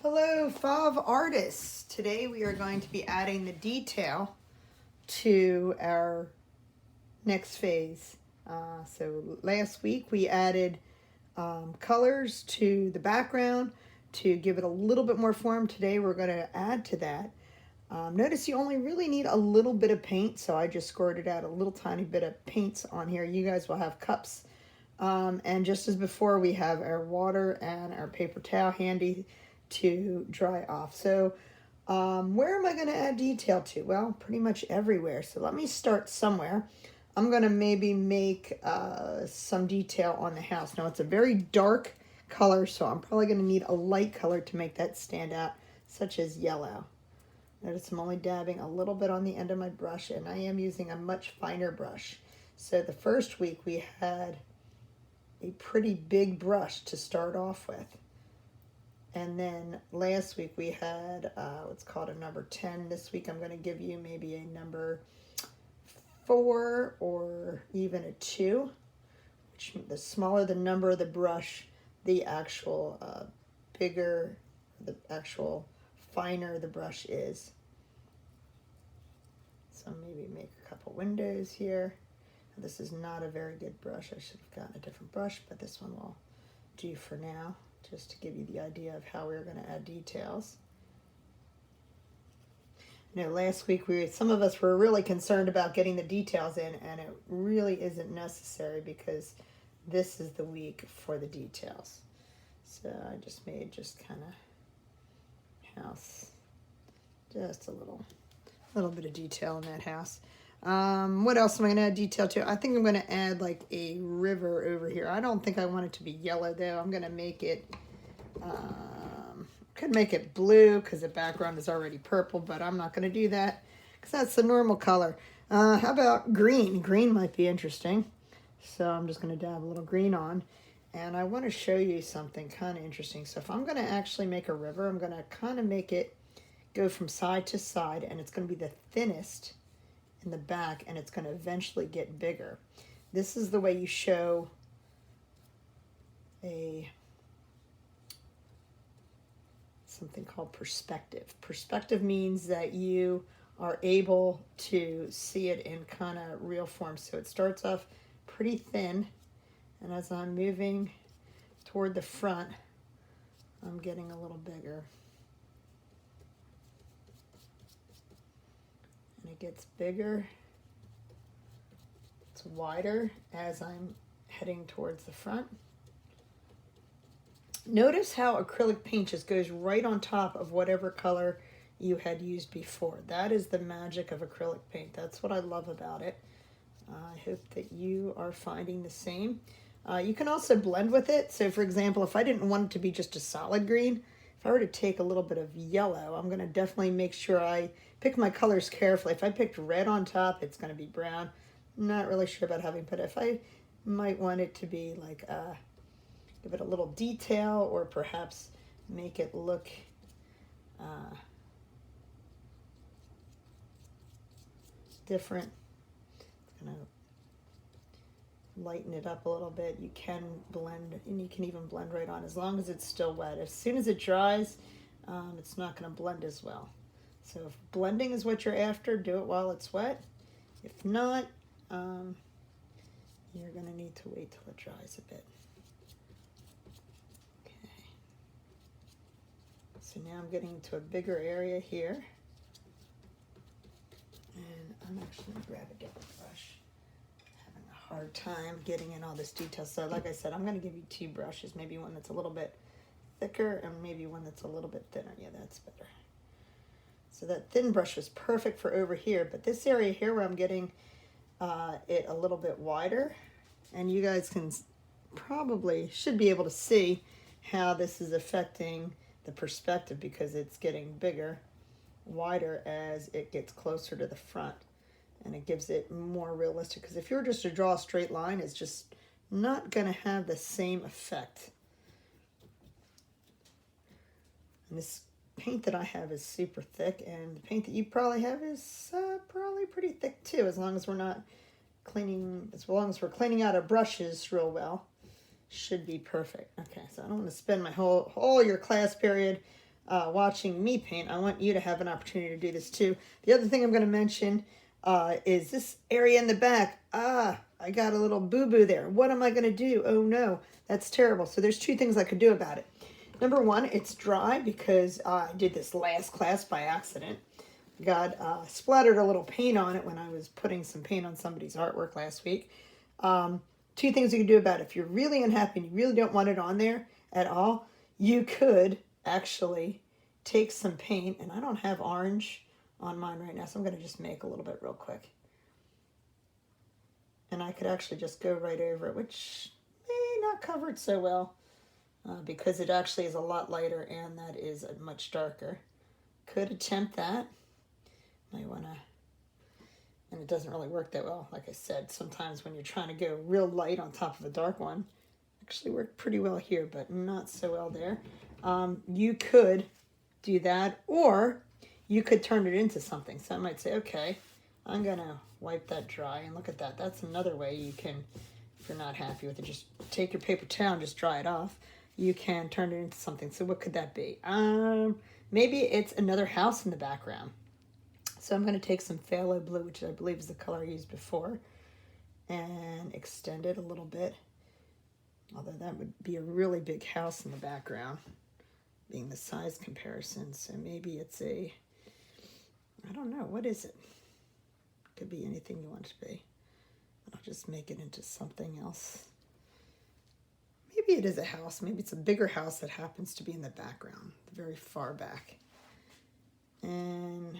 Hello, Fauve artists. Today we are going to be adding the detail to our next phase. So last week we added colors to the background to give it a little bit more form. Today we're going to add to that. Notice you only really need a little bit of paint, so I just squirted out a little tiny bit of paints on here. You guys will have cups. And just as before, we have our water and our paper towel handy to dry off. So where am I going to add detail to? Well, pretty much everywhere. So let me start somewhere. I'm going to maybe make some detail on the house. Now it's a very dark color, so I'm probably going to need a light color to make that stand out, such as yellow. Notice I'm only dabbing a little bit on the end of my brush, and I am using a much finer brush. So the first week we had a pretty big brush to start off with. And then last week we had what's called a number 10. This week I'm going to give you maybe a number 4 or even a 2. Which the smaller the number of the brush, the actual bigger, the actual finer the brush is. So maybe make a couple windows here. This is not a very good brush. I should have gotten a different brush, but this one will do for now, just to give you the idea of how we're going to add details. You know, last week some of us were really concerned about getting the details in, and it really isn't necessary because this is the week for the details. So I just made kind of house, just a little bit of detail in that house. What else am I going to add detail to? I think I'm going to add like a river over here. I don't think I want it to be yellow though. I'm going to make it, could make it blue because the background is already purple, but I'm not going to do that because that's the normal color. How about green? Green might be interesting. So I'm just going to dab a little green on. And I want to show you something kind of interesting. So if I'm going to actually make a river, I'm going to kind of make it go from side to side, and it's going to be the thinnest in the back, and it's going to eventually get bigger. This is the way you show something called perspective. Perspective means that you are able to see it in kind of real form. So it starts off pretty thin, and as I'm moving toward the front, I'm getting a little bigger. And it gets bigger, it's wider as I'm heading towards the front. Notice how acrylic paint just goes right on top of whatever color you had used before. That is the magic of acrylic paint. That's what I love about it. I hope that you are finding the same. You can also blend with it. So for example, if I didn't want it to be just a solid green, if I were to take a little bit of yellow, I'm going to definitely make sure I pick my colors carefully. If I picked red on top, it's going to be brown. I'm not really sure about having, but if I might want it to be like, give it a little detail, or perhaps make it look different. It's going to lighten it up a little bit. You can blend, and you can even blend right on as long as it's still wet. As soon as it dries, it's not going to blend as well. So if blending is what you're after, do it while it's wet. If not, you're going to need to wait till it dries a bit. Okay. So now I'm getting into a bigger area here. And I'm actually going to grab a different brush. Hard time getting in all this detail. So like I said, I'm going to give you 2 brushes, maybe one that's a little bit thicker and maybe one that's a little bit thinner. Yeah, that's better. So that thin brush was perfect for over here, but this area here where I'm getting it a little bit wider, and you guys can should be able to see how this is affecting the perspective because it's getting bigger, wider as it gets closer to the front. And it gives it more realistic, because if you were just to draw a straight line, it's just not going to have the same effect. And this paint that I have is super thick, and the paint that you probably have is probably pretty thick too, as long as we're cleaning out our brushes real well. Should be perfect. Okay, so I don't want to spend my whole your class period watching me paint, I want you to have an opportunity to do this too. The other thing I'm going to mention is this area in the back. I got a little boo-boo there. What am I going to do? Oh no, that's terrible. So there's two things I could do about it. Number one, it's dry because I did this last class by accident. Got splattered a little paint on it when I was putting some paint on somebody's artwork last week. Two things you can do about it. If you're really unhappy and you really don't want it on there at all, you could actually take some paint, and I don't have orange on mine right now, so I'm going to just make a little bit real quick. And I could actually just go right over it, which may not cover it so well because it actually is a lot lighter and that is much darker. Could attempt that. Might want to, and it doesn't really work that well. Like I said, sometimes when you're trying to go real light on top of a dark one, actually worked pretty well here, but not so well there. You could do that, or you could turn it into something. So I might say, okay, I'm going to wipe that dry, and look at that. That's another way you can, if you're not happy with it, just take your paper towel and just dry it off. You can turn it into something. So what could that be? Maybe it's another house in the background. So I'm going to take some phthalo blue, which I believe is the color I used before, and extend it a little bit. Although that would be a really big house in the background, being the size comparison. So maybe it's a, I don't know, what is it? Could be anything you want it to be. I'll just make it into something else. Maybe it is a house. Maybe it's a bigger house that happens to be in the background, the very far back. And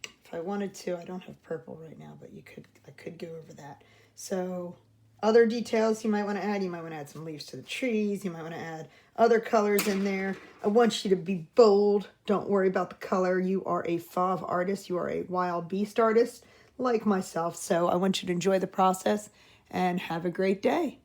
if I wanted to, I don't have purple right now, but I could go over that. So other details you might want to add. You might want to add some leaves to the trees. You might want to add other colors in there. I want you to be bold. Don't worry about the color. You are a Fauve artist. You are a wild beast artist like myself. So I want you to enjoy the process and have a great day.